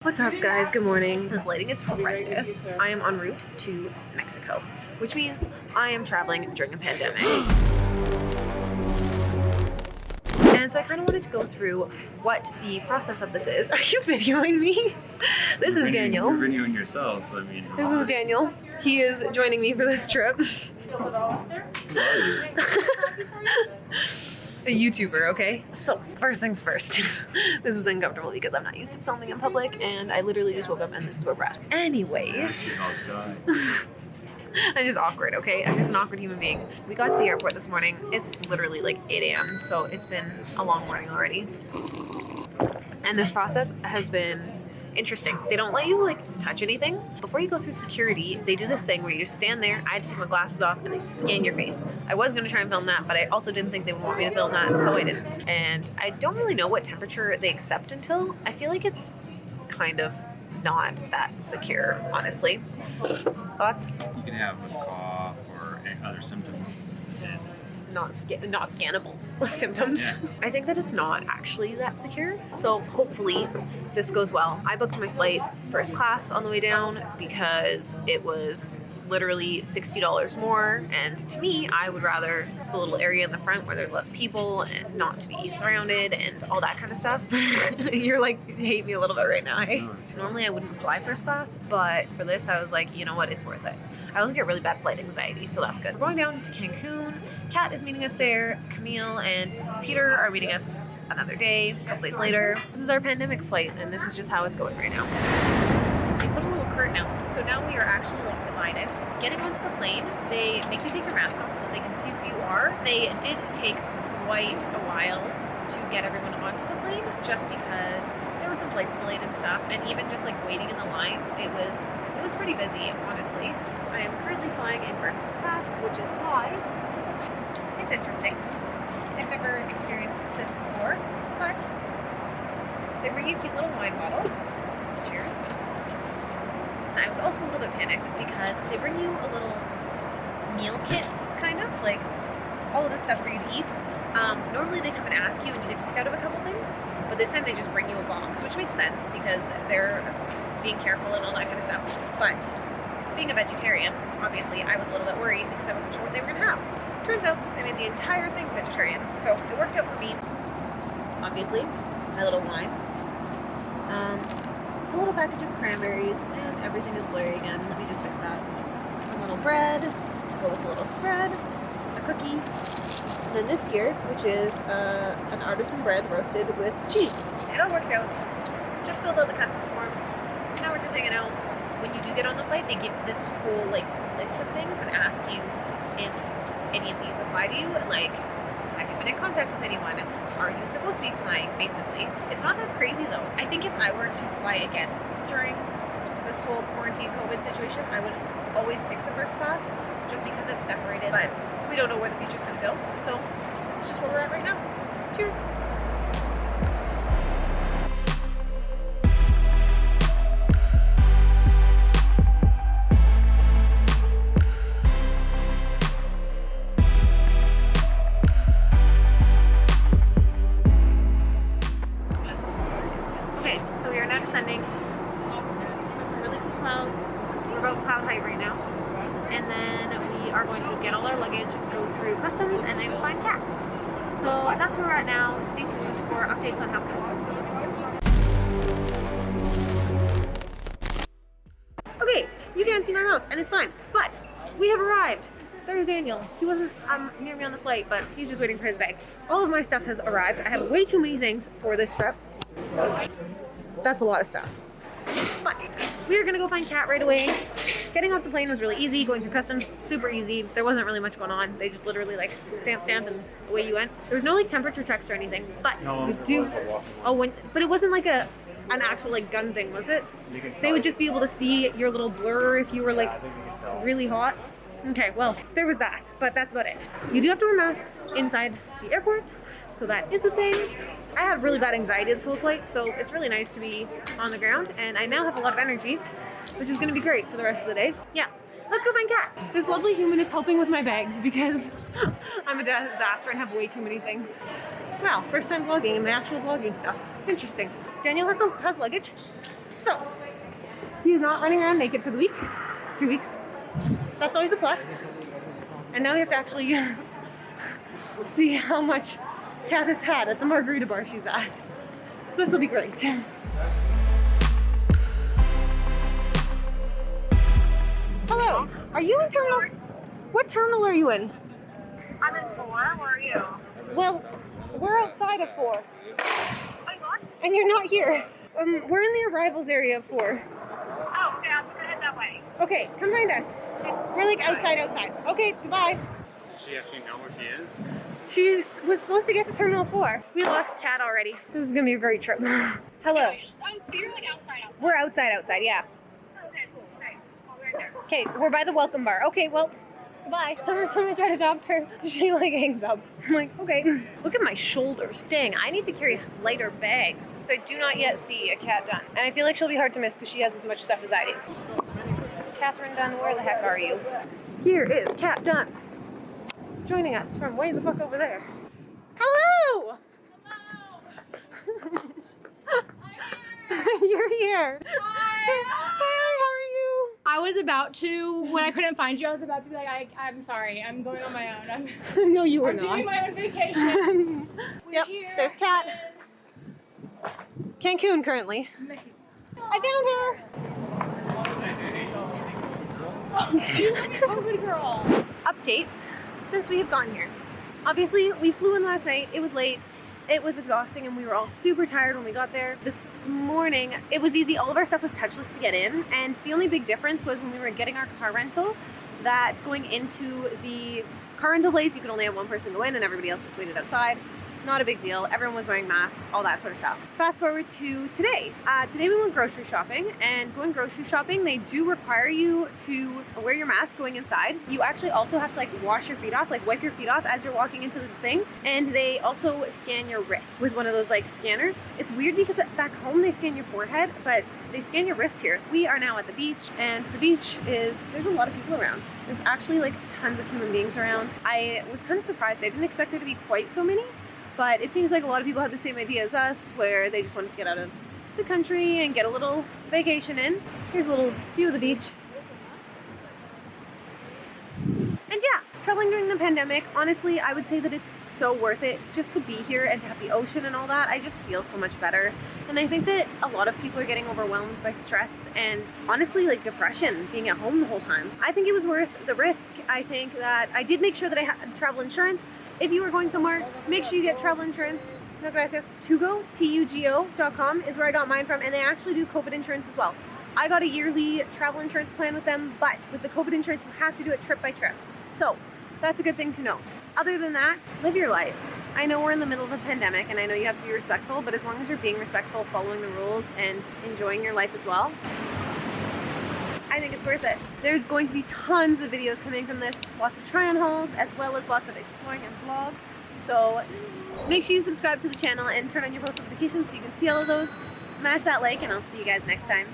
What's up, guys? Good morning. This lighting is horrendous. I am en route to Mexico, which means I am traveling during a pandemic. And so I kind of wanted to go through what the process of this is. Are you videoing me? This is Daniel. You're videoing yourself, so I mean... This is Daniel. He is joining me for this trip. A YouTuber, okay? So, first things first. This is uncomfortable because I'm not used to filming in public and I literally just woke up and this is where we're at. Anyways. I'm just awkward, okay? I'm just an awkward human being. We got to the airport this morning. It's literally like 8 a.m. So it's been a long morning already. And this process has been interesting. They don't let you like touch anything. Before you go through security, they do this thing where you just stand there. I had to take my glasses off and they scan your face. I was going to try and film that, but I also didn't think they would want me to film that, so I didn't. And I don't really know what temperature they accept until. I feel like it's kind of not that secure, honestly. Thoughts? You can have a cough or other symptoms. And not scannable symptoms. Yeah. I think that it's not actually that secure, so hopefully this goes well. I booked my flight first class on the way down because it was literally $60 more, and to me, I would rather the little area in the front where there's less people and not to be surrounded and all that kind of stuff. You're like, hate me a little bit right now, hey? Normally I wouldn't fly first class, but for this I was like, you know what, it's worth it. I also get really bad flight anxiety, so that's good. We're going down to Cancun. Kat is meeting us there. Camille and Peter are meeting us another day, a couple days later. This is our pandemic flight, and this is just how it's going right now. They put a little curtain out, so now we are actually like divided. Getting onto the plane, they make you take your mask off so that they can see who you are. They did take quite a while to get everyone onto the plane, just because there were some flights delayed and stuff, and even just like waiting in the lines, it was pretty busy, honestly. I am currently flying in Pearson class, which is why it's interesting. I've never experienced this before, but they bring you cute little wine bottles. Cheers. I was also a little bit panicked because they bring you a little meal kit, kind of, like all of this stuff for you to eat. Normally they come and ask you and you get to pick out of a couple things, but this time they just bring you a box, which makes sense because they're being careful and all that kind of stuff. But being a vegetarian, obviously I was a little bit worried because I wasn't sure what they were going to have. Turns out they made the entire thing vegetarian, so it worked out for me. Obviously, my little wine. A little package of cranberries, and everything is blurry again. Let me just fix that. Some little bread to go with a little spread, a cookie, and then this here, which is an artisan bread roasted with cheese. It all worked out. Just filled out the customs forms. Now we're just hanging out. When you do get on the flight, they give this whole like list of things and ask you if any of these apply to you, like, have you been in contact with anyone? Are you supposed to be flying, basically? It's not that crazy, though. I think if I were to fly again during this whole quarantine COVID situation, I would always pick the first class, just because it's separated, but we don't know where the future's gonna go, so this is just where we're at right now. Cheers! Descending with some really cool clouds. We're about cloud height right now, and then we are going to get all our luggage, go through customs, and then find Kat. So that's where we're at now. Stay tuned for updates on how customs goes. Okay, you can't see my mouth, and it's fine, but we have arrived. There's Daniel. He wasn't near me on the flight, but he's just waiting for his bag. All of my stuff has arrived. I have way too many things for this trip. That's a lot of stuff. But we are gonna go find Kat right away. Getting off the plane was really easy. Going through customs, super easy. There wasn't really much going on. They just literally like stamp and away you went. There was no like temperature checks or anything, but we do. But it wasn't like an actual like gun thing, was it? They would just be able to see your little blur if you were like really hot. Okay, well, there was that, but that's about it. You do have to wear masks inside the airport, so that is a thing. I had really bad anxiety this whole flight, so it's really nice to be on the ground, and I now have a lot of energy, which is going to be great for the rest of the day. Yeah, let's go find Kat. This lovely human is helping with my bags because I'm a disaster and have way too many things. Wow, first time vlogging and my actual vlogging stuff. Interesting. Daniel has luggage. So, he's not running around naked for the week. 2 weeks. That's always a plus. And now we have to actually see how much Kat has had at the margarita bar she's at. So this will be great. Hello, are you in terminal? What terminal are you in? I'm in 4. Where are you? Well, we're outside of 4. Wait, what? And you're not here. We're in the arrivals area of 4. Oh, okay. I'm gonna head that way. Okay, come find us. We're like outside. Okay, goodbye. Does she actually know where she is? She was supposed to get to Terminal 4. We lost Kat already. This is gonna be a great trip. Hello. Oh, so you're like outside. We're outside, yeah. Okay, cool. Okay. I'll be right there. Okay, we're by the welcome bar. Okay, well, goodbye. Every time I try to talk to her, she like hangs up. I'm like, okay. Look at my shoulders. Dang, I need to carry lighter bags. I do not yet see a Kat Dunn. And I feel like she'll be hard to miss because she has as much stuff as I do. Catherine Dunn, where the heck are you? Here is Kat Dunn. Joining us from way the fuck over there. Hello! Hello! You're here. Hi! How are you? I was about to, when I couldn't find you, I was about to be like, I'm sorry, I'm going on my own. No, you were I'm not. doing my own vacation. Yep, Here there's Kat. Cancun currently. I found her. Oh, good girl. Updates since we have gotten here. Obviously, we flew in last night. It was late. It was exhausting and we were all super tired when we got there. This morning, it was easy. All of our stuff was touchless to get in. And the only big difference was when we were getting our car rental, that going into the car rental place, you could only have one person go in and everybody else just waited outside. Not a big deal. Everyone was wearing masks, all that sort of stuff. Fast forward to today. Today we went grocery shopping, and going grocery shopping, they do require you to wear your mask going inside. You actually also have to like wash your feet off, like wipe your feet off as you're walking into the thing. And they also scan your wrist with one of those like scanners. It's weird because back home they scan your forehead, but they scan your wrist here. We are now at the beach, and the beach there's a lot of people around. There's actually like tons of human beings around. I was kind of surprised. I didn't expect there to be quite so many. But it seems like a lot of people have the same idea as us, where they just want to get out of the country and get a little vacation in. Here's a little view of the beach. And yeah, traveling during the pandemic, honestly, I would say that it's so worth it just to be here and to have the ocean and all that. I just feel so much better. And I think that a lot of people are getting overwhelmed by stress and honestly like depression being at home the whole time. I think it was worth the risk. I think that I did make sure that I had travel insurance. If you are going somewhere, make sure you get travel insurance. No gracias. Tugo, Tugo.com is where I got mine from, and they actually do COVID insurance as well. I got a yearly travel insurance plan with them, but with the COVID insurance, you have to do it trip by trip. So that's a good thing to note. Other than that, live your life. I know we're in the middle of a pandemic and I know you have to be respectful, but as long as you're being respectful, following the rules, and enjoying your life as well, I think it's worth it. There's going to be tons of videos coming from this, lots of try-on hauls, as well as lots of exploring and vlogs. So make sure you subscribe to the channel and turn on your post notifications so you can see all of those. Smash that like and I'll see you guys next time.